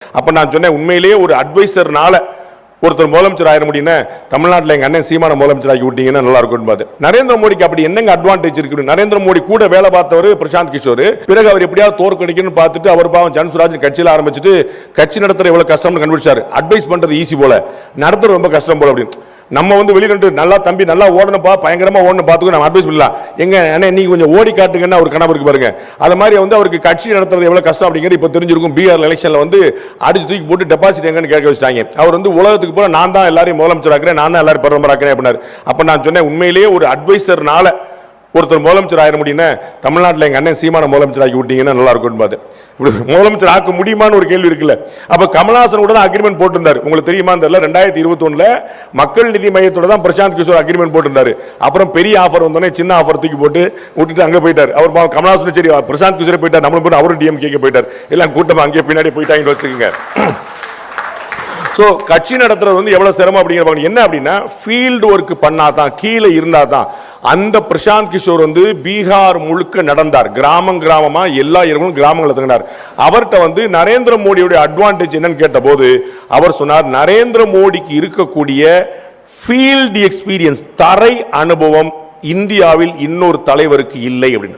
அப்ப நான் சொன்னேன், உண்மையிலேயே ஒரு அட்வைசர்னால ஒருத்தர் முதலமைச்சர் ஆயிர முடியும்னா தமிழ்நாட்டில் எங்க அண்ணன் சீமான முதலமைச்சர் ஆக்கி விட்டீங்கன்னா நல்லா இருக்கும் பாத்து. நரேந்திர மோடிக்கு அப்படி என்னங்க அட்வான்டேஜ் இருக்கு? நரேந்திர மோடி கூட வேலை பார்த்தவர் பிரசாந்த் கிஷோர். பிறகு அவர் எப்படியாவது தோற்கடிக்கணும்னு பார்த்துட்டு அவர் பாவம் ஜன்சுராஜ் கட்சியில் ஆரம்பிச்சுட்டு கட்சி நடத்துற எவ்வளவு கஷ்டம்னு கண்டுபிடிச்சாரு. அட்வைஸ் பண்றது ஈஸி போல, நடத்துறது ரொம்ப கஷ்டம் போல அப்படின்னு. நம்ம வந்து வெளியிட்டு நல்லா தம்பி நல்லா ஓடணுப்பா, பயங்கரமா ஓடணும் பார்த்துக்கோ நம்ம அட்வைஸ் பண்ணலாம். எங்க அண்ணன் நீங்க கொஞ்சம் ஓடி காட்டுங்கன்னு அவர் கனவு இருக்கு பாருங்க. அது மாதிரி வந்து அவருக்கு கட்சி நடத்துறது எவ்வளவு கஷ்டம் அப்படிங்கிறது இப்ப தெரிஞ்சிருக்கும். பீகார் எலெக்ஷன்ல வந்து அடிச்சு தூக்கி போட்டு டெபாசிட் எங்கன்னு கேட்க வச்சிட்டாங்க. அவர் வந்து உலகத்துக்கு போற நான் தான் எல்லாரையும் முதலமைச்சர் ஆக்குறேன், நான் தான் எல்லாரும் பிரதமர் ஆக்குறேன் அப்படின்னாரு. அப்ப நான் சொன்னேன், உண்மையிலேயே ஒரு அட்வைசர்னால ஒருத்தர் முதலமைச்சர் ஆயிர முடியும்னா தமிழ்நாட்டில் எங்க அண்ணன் சீமான முதலமைச்சர் ஆக்கி விட்டீங்கன்னா நல்லா இருக்கும் பாத்து. முதலமைச்சர் ஆக்க முடியுமான்னு ஒரு கேள்வி இருக்குல்ல. அப்ப கமல்ஹாசன் கூட தான் அக்ரிமெண்ட் போட்டிருந்தாரு. உங்களுக்கு தெரியுமா தெரியல, 2021 மக்கள் நிதி மையத்தோட தான் பிரசாந்த் கிஷோர் அக்ரிமெண்ட் போட்டிருந்தாரு. அப்புறம் பெரிய ஆஃபர் வந்தோடனே சின்ன ஆஃபர் தூக்கி போட்டு விட்டுட்டு அங்க போயிட்டார். அவர் கமல்ஹாசன் சரி பிரசாந்த் கிஷோர் போயிட்டார், நம்மளும் போய் அவரும் டிஎம்கே போயிட்டார். எல்லாம் கூட்டமா அங்கே பின்னாடி போயிட்டாங்கன்னு வச்சுக்கோங்க. சோ கட்சி நடத்துறது வந்து எவ்வளவு சிரமம் அப்படிங்கிற என்ன அப்படின்னா ஃபீல்டு ஒர்க் பண்ணாதான், கீழே இருந்தா தான். அந்த பிரசாந்த் கிஷோர் வந்து பீகார் முழுக்க நடந்தார், கிராமமா எல்லா இடங்களும் கிராமங்களை தங்கினார். அவர்கிட்ட வந்து நரேந்திர மோடியுடைய அட்வான்டேஜ் என்னன்னு கேட்ட போது அவர் சொன்னார், நரேந்திர மோடிக்கு இருக்கக்கூடிய ஃபீல்டு எக்ஸ்பீரியன்ஸ், தரை அனுபவம் இந்தியாவில் இன்னொரு தலைவருக்கு இல்லை அப்படின்னு.